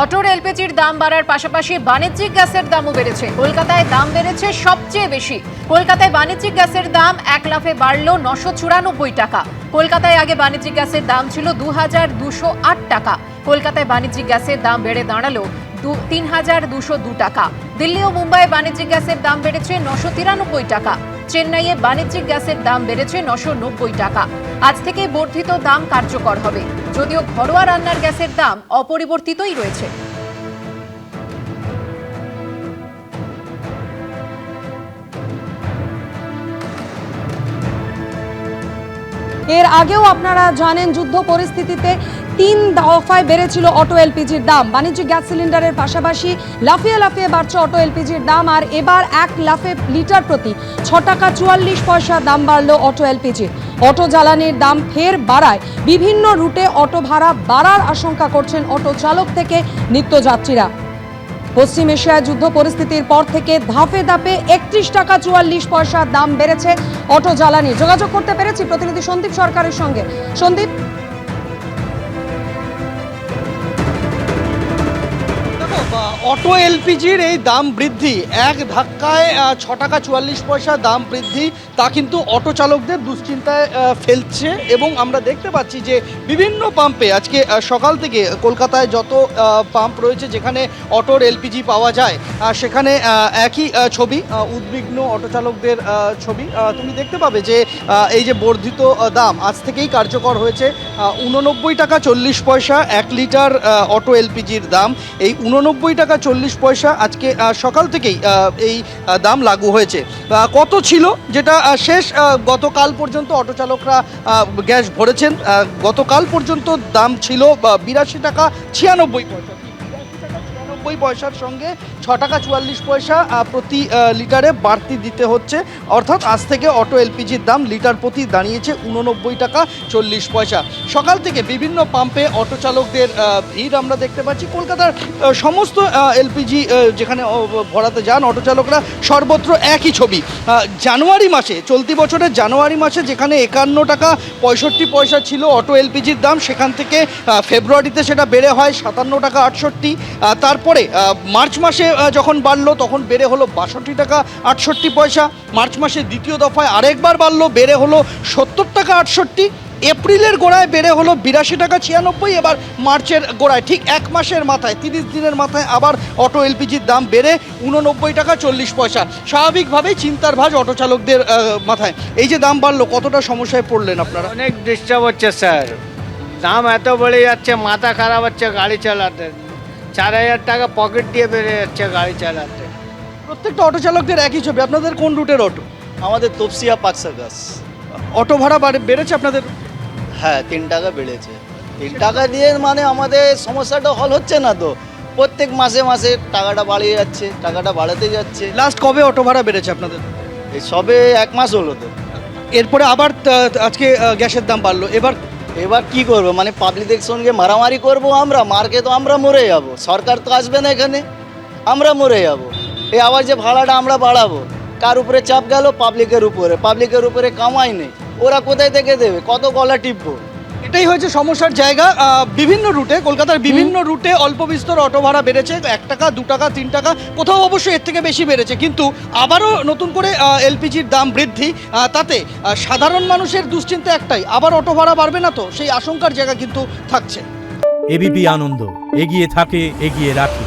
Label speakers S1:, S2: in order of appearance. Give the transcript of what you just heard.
S1: অটোর এলপিজির দাম বাড়ার পাশাপাশি বাণিজ্যিক গ্যাসের দামও বেড়েছে। কলকাতায় দাম বেড়েছে সবচেয়ে বেশি। কলকাতায় বাণিজ্যিক গ্যাসের দাম এক লাফে বাড়ল 994 টাকা। কলকাতায় আগে বাণিজ্যিক গ্যাসের দাম ছিল 2208 টাকা। কলকাতায় বাণিজ্যিক গ্যাসের দাম বেড়ে দাঁড়ালো 3202 টাকা। দিল্লি ও মুম্বাইয়ে বাণিজ্যিক গ্যাসের দাম বেড়েছে 993 টাকা। চেন্নাইয়ে বাণিজ্যিক গ্যাসের দাম বেড়েছে 990 টাকা। আজ থেকে বর্ধিত দাম কার্যকর হবে, যদিও ঘরোয়া রান্নার গ্যাসের দাম অপরিবর্তিতই রয়েছে।
S2: এর আগেও আপনারা জানেন যুদ্ধ পরিস্থিতিতে 3 দফায় বেড়েছিল অটো এলপিজির দাম। বাণিজ্যিক গ্যাস সিলিন্ডারের পাশাপাশি লাফিয়ে লাফিয়ে বাড়ছে অটো এলপিজির দাম। আর এবার এক লাফে লিটার প্রতি 6 টাকা 44 পয়সা দাম বাড়ল অটো এলপিজির। অটো জ্বালানির দাম ফের বাড়ায় বিভিন্ন রুটে অটো ভাড়া বাড়ার আশঙ্কা করছেন অটো চালক থেকে নিত্যযাত্রীরা। পশ্চিম এশিয়ায় যুদ্ধ পরিস্থিতির পর থেকে ধাপে ধাপে 31 টাকা 44 পয়সা দাম বেড়েছে অটো জ্বালানি। যোগাযোগ করতে পেরেছি প্রতিনিধি সন্দীপ সরকারের সঙ্গে। সন্দীপ,
S3: অটো এলপিজির এই দাম বৃদ্ধি, এক ধাক্কায় 6 টাকা 44 পয়সা দাম বৃদ্ধি, তা কিন্তু অটো চালকদের দুশ্চিন্তায় ফেলছে। এবং আমরা দেখতে পাচ্ছি যে বিভিন্ন পাম্পে আজকে সকাল থেকে কলকাতায় যত পাম্প রয়েছে যেখানে অটোর এলপিজি পাওয়া যায়, সেখানে একই ছবি, উদ্বিগ্ন অটো চালকদের ছবি তুমি দেখতে পাবে। যে এই যে বর্ধিত দাম আজ থেকেই কার্যকর হয়েছে। 89 টাকা 40 পয়সা 1 লিটার অটো এলপিজির দাম। এই 89 টাকা 40 পয়সা আজকে সকাল থেকেই এই দাম লাগু হয়েছে। কত ছিল যেটা শেষ গতকাল পর্যন্ত অটো চালকরা গ্যাস ভরেছেন, গতকাল পর্যন্ত দাম ছিল 82 টাকা 96 পয়সা। 96 পয়সার সঙ্গে 6 টাকা 44 পয়সা প্রতি লিটারে বাড়তি দিতে হচ্ছে। অর্থাৎ আজ থেকে অটো এলপিজির দাম লিটার প্রতি দাঁড়িয়েছে 89 টাকা 40 পয়সা। সকাল থেকে বিভিন্ন পাম্পে অটো চালকদের ভিড় আমরা দেখতে পাচ্ছি। কলকাতার সমস্ত এলপিজি যেখানে ভরাতে যান অটো চালকরা, সর্বত্র একই ছবি। জানুয়ারি মাসে, চলতি বছরের জানুয়ারি মাসে যেখানে 51 টাকা 65 পয়সা ছিল অটো এলপিজির দাম, সেখান থেকে ফেব্রুয়ারিতে সেটা বেড়ে হয় 57 টাকা 68। তারপরে মার্চ মাসে যখন বাড়লো তখন বেড়ে হলো 62 টাকা 68 পয়সা। মার্চ মাসে দ্বিতীয় দফায় আরেকবার বাড়লো, বেড়ে হলো 70 টাকা 68। এপ্রিলের গোড়ায় বেড়ে হলো 82 টাকা 96। এবার মার্চের গোড়ায় ঠিক এক মাসের মাথায় 30 দিনের মাথায় আবার অটো এলপিজির দাম বেড়ে 89 টাকা 40 পয়সা। স্বাভাবিকভাবেই চিন্তার ভাঁজ অটো চালকদের মাথায়। এই যে দাম বাড়লো, কতটা সমস্যায় পড়লেন আপনারা?
S4: অনেক ডিস্টার্ব হচ্ছে স্যার, দাম এত বেড়ে যাচ্ছে, মাথা খারাপ হচ্ছে গাড়ি চালাতে। 4000 টাকা পকেট দিয়ে বেড়ে যাচ্ছে গাড়ি চালাতে।
S3: প্রত্যেকটা অটো চালকদের একই ছবি। আপনাদের কোন রুটের অটো?
S5: আমাদের তপসিয়া পার্ক সার্কাস।
S3: অটো ভাড়া বেড়েছে আপনাদের?
S5: হ্যাঁ, 3 টাকা বেড়েছে। 3 টাকা দিয়ে মানে আমাদের সমস্যাটা হল হচ্ছে না তো। প্রত্যেক মাসে মাসে টাকাটা বাড়িয়ে যাচ্ছে, টাকাটা বাড়াতে যাচ্ছে।
S3: লাস্ট কবে অটো ভাড়া বেড়েছে আপনাদের?
S5: এই সবে 1 মাস হলো তো।
S3: এরপরে আবার আজকে গ্যাসের দাম বাড়লো।
S5: এবার কি করবো, মানে পাবলিকের সঙ্গে মারামারি করব আমরা? মার্কে তো আমরা মরে যাব, সরকার তো আসবে না এখানে, আমরা মরে যাব। এই আবার যে ভাড়াটা আমরা বাড়াবো, কার উপরে চাপ গেল? পাবলিকের উপরে। পাবলিকের উপরে কামাই নেই, ওরা কোথায় থেকে দেবে? কত গলা টিপবো?
S3: এটাই হয়েছে সমস্যার জায়গা। বিভিন্ন রুটে, কলকাতার বিভিন্ন রুটে অল্প বিস্তর অটো ভাড়া বেড়েছে, 1 টাকা 2 টাকা 3 টাকা, কোথাও অবশ্যই এর থেকে বেশি বেড়েছে। কিন্তু আবারও নতুন করে এলপিজির দাম বৃদ্ধি, তাতে সাধারণ মানুষের দুশ্চিন্তা একটাই, আবার অটো ভাড়া বাড়বে না তো, সেই আশঙ্কার জায়গা কিন্তু থাকছে।
S6: এবিপি আনন্দ, এগিয়ে থাকে, এগিয়ে রাখে।